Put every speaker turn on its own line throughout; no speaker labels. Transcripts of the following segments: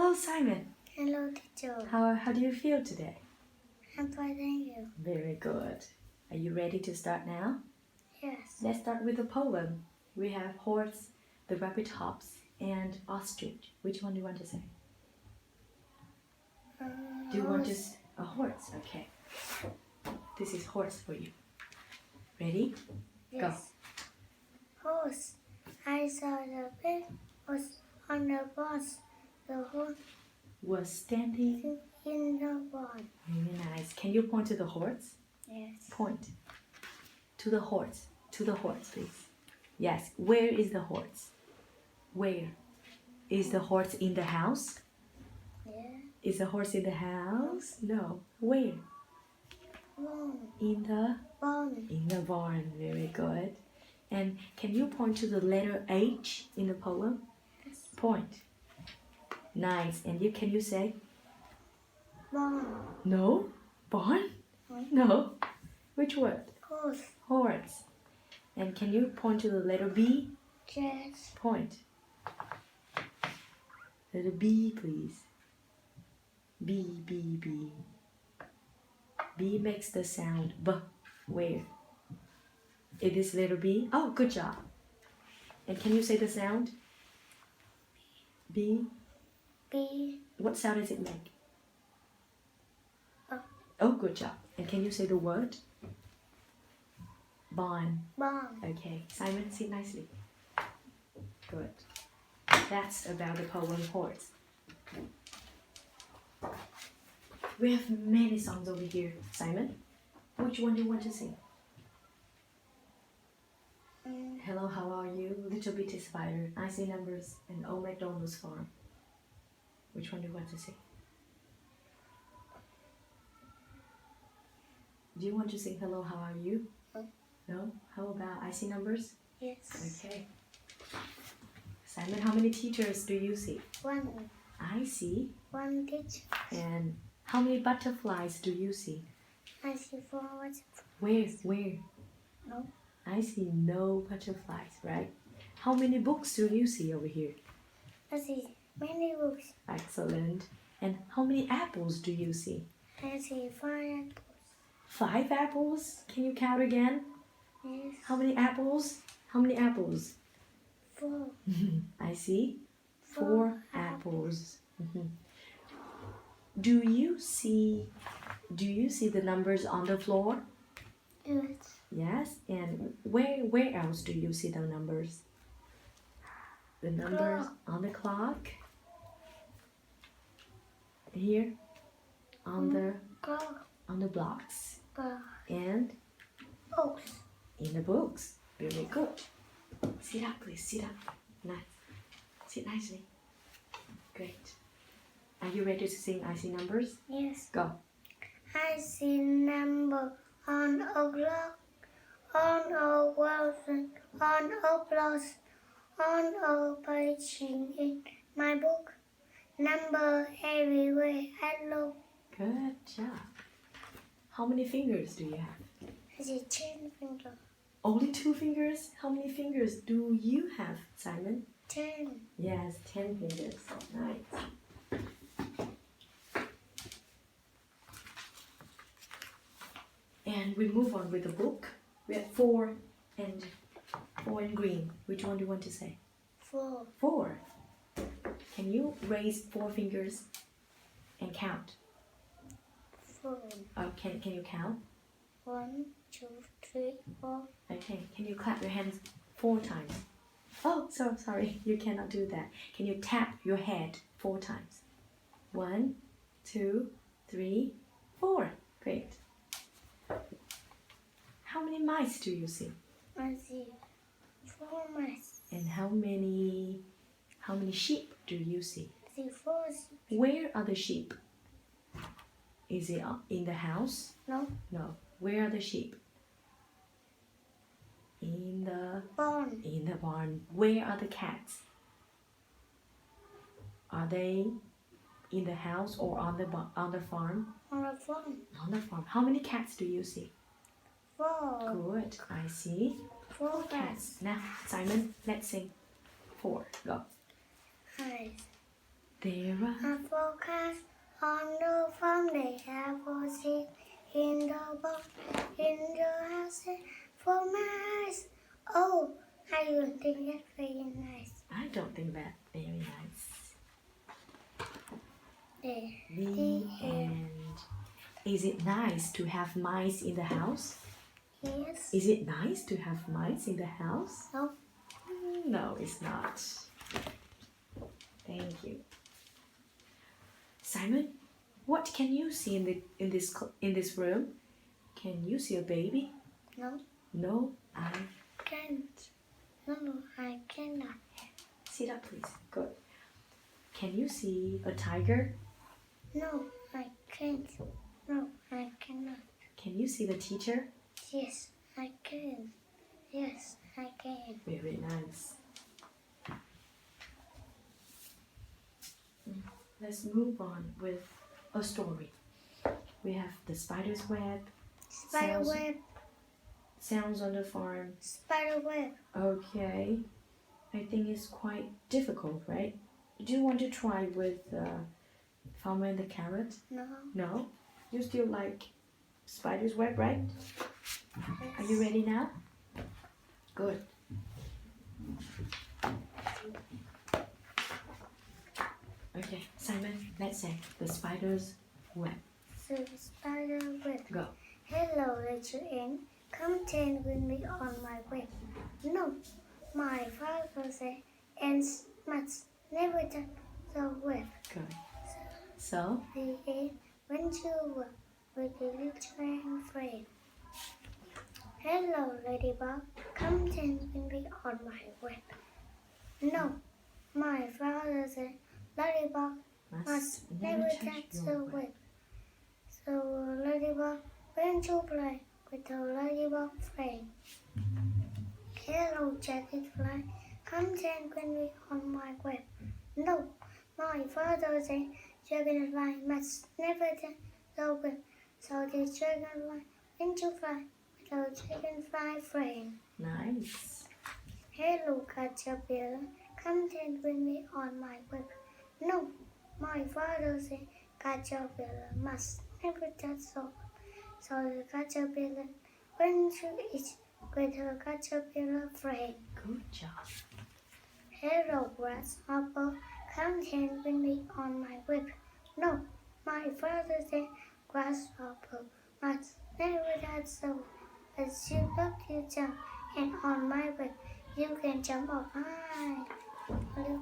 Hello, Simon.
Hello, teacher.
How do you feel today?
I'm fine, thank you.
Very good. Are you ready to start now?
Yes.
Let's start with a poem. We have horse, the rabbit hops, and ostrich. Which one do you want to say? Do you want to a horse? Okay. This is horse for you. Ready?
Yes. Horse. I saw the pig was on the bus. The horse
Was standing.
in the barn.
Very nice. Can you point to the horse?
Yes.
Point to the horse. To the horse, please. Yes. Where is the horse? Where? Is the horse in the house?
Yeah.
Is the horse in the house? No. Where?
Barn.
In the
Barn.
in the barn. Very good. And can you point to the letter H in the poem?
Yes.
Point. Nice. And can you say
Barn.
no? Barn? No. Which word?
Horse.
Horse. And can you point to the letter B?
Yes.
Point. Letter B, please. B, B, B. B makes the sound B. Where? It is letter B. Oh, good job. And can you say the sound? B.
B.
What sound does it make?
Oh.
Oh, good job. And can you say the word? Barn.
Barn.
Okay. Simon, sit nicely. Good. That's about the poem Horse. We have many songs over here. Simon, which one do you want to sing? Hello, how are you? Little Bitty Spider, I See Numbers, and Old MacDonald's Farm. Which one do you want to sing? Do you want to sing Hello, how are you? No? How about I See Numbers?
Yes.
Okay. Simon, how many teachers do you see?
One.
I see.
One teacher.
And how many butterflies do you see?
I see 4 butterflies.
Where?
No.
I see no butterflies, right? How many books do you see over here?
I see many books.
Excellent. And how many apples do you see?
I see 5 apples.
5 apples? Can you count again?
Yes.
How many apples? How many apples?
4.
I see 4
4
apples. Do you see the numbers on the floor?
Yes.
Yes. And where else do you see the numbers? The numbers on the clock. Here on the blocks and
Books.
in the books. Very good. Sit up, please. Sit up. Nice. Sit nicely. Great. Are you ready to sing I See Numbers?
Yes.
Go.
I see number on a clock, on a thousand, on a plus, on a page in my book. Number everywhere I look.
Good job. How many fingers do you have?
I see 10 fingers.
Only 2 fingers? How many fingers do you have, Simon?
10.
Yes, 10 fingers. Nice. And we move on with the book. We have 4 and green. Which one do you want to say?
4.
4. Can you raise 4 fingers and count?
4.
Oh, can you count?
1, 2, 3, 4.
Okay. Can you clap your hands 4 times? Oh, so sorry. You cannot do that. Can you tap your head 4 times? 1, 2, 3, 4. Great. How many mice do you see?
I see 4 mice.
And how many sheep do you see?
I see 4 sheep.
Where are the sheep? Is it in the house?
No.
No. Where are the sheep? In the
Barn.
In the barn. Where are the cats? Are they in the house or on the farm?
On the farm.
On the farm. How many cats do you see?
4.
Good. I see
4 cats.
Now, Simon, let's sing 4. Go.
I
There are.
A forecast on the farm they have a seed in the box in the house for my eyes. Oh, I don't think that's very nice.
I don't think that very nice.
There.
The end. Is it nice to have mice in the house?
Yes.
Is it nice to have mice in the house?
No.
No, it's not. Thank you. Simon, what can you see in this room? Can you see a baby?
No.
No, I
Can't. No, I cannot.
sit up, please. Good. Can you see a tiger?
No, I can't. No, I cannot.
Can you see the teacher?
Yes, I can. Yes, I can.
Very nice. Let's move on with a story. We have the spider's web.
Spider web.
Sounds on the farm.
Spider web.
Okay. I think it's quite difficult, right? Do you want to try with farmer and the carrot?
No.
No? You still like spider's web, right? Are you ready now? Good. Okay, Simon, let's say the spider's web.
So spider web.
Go.
Hello, little ant. Come tend with me on my web. No, my father said ants must never touch the web.
Good. So,
The ant went to work with the little ant friend. Hello, ladybug. Come tend with me on my web. No, my father said ladybug must never touch the web. So ladybug went to play with the ladybug friend. Hello, dragonfly. Come tend with me on my web. No, my father said dragonfly must never touch the web. So the dragonfly went to fly with the dragonfly friend.
nice.
Hello, caterpillar. Come tend with me on my web. No, my father said caterpillar must never touch the web. So the caterpillar went to eat with her caterpillar friend.
Good job.
Hello, grasshopper. Come tend with me on my web. No, my father said grasshopper must never touch the web. As you look, you jump, and on my web you can jump up high. Little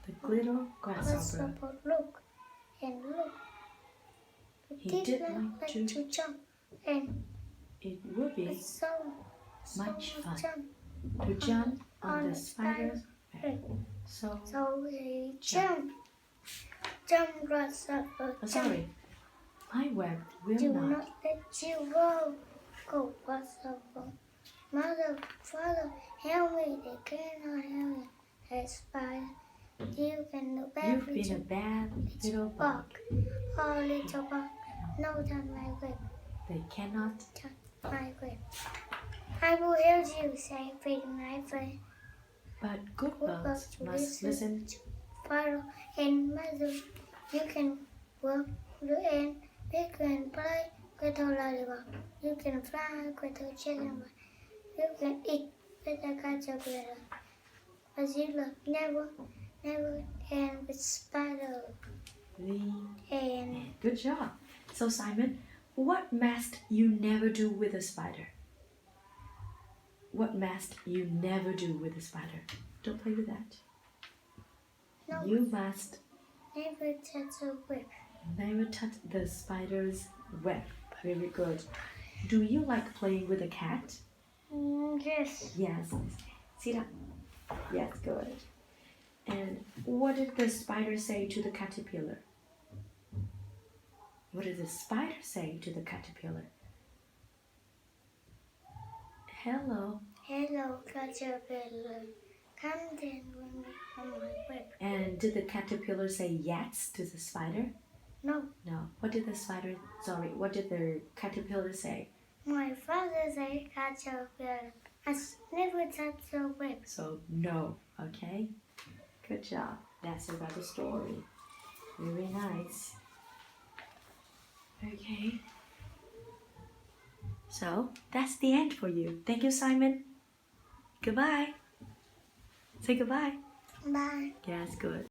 The little grasshopper.
grasshopper, look and look.
He did like to.
jump, and
It would be
it's so
much fun
jump
to jump on the spider's web. So,
So he jumped. Jump, grasshopper.
sorry, my web will
Do
not.
not let you go. Go, grasshopper. Mother, father, help me. They cannot help me. Hey, spider. You can do bad
You've been a bad little bug.
Oh, little bug. No, touch my web.
They cannot.
Touch my web. I will help you, say big knife.
But good bugs must listen.
Father and mother, you can work and you can play with the ladybug. You can fly with the chicken. You can eat with the caterpillar. But you look never end with spider.
The
And
Good job. So Simon, what must you never do with a spider? What must you never do with a spider? Don't play with that.
no,
You must
never touch a whip.
never touch the spider's web. Very good. Do you like playing with a cat?
Yes.
Yes. Sit up. Yes, good. And what did the spider say to the caterpillar? What did the spider say to the caterpillar? Hello.
Hello, caterpillar. Come then with me on my whip.
And did the caterpillar say yes to the spider?
No,
No. What did the caterpillar say?
my father said caterpillar must never touch the whip.
So no, okay? Good job. That's about the story. kids. Okay. So that's the end for you. Thank you, Simon. Goodbye. Say goodbye.
Bye.
Yes, good.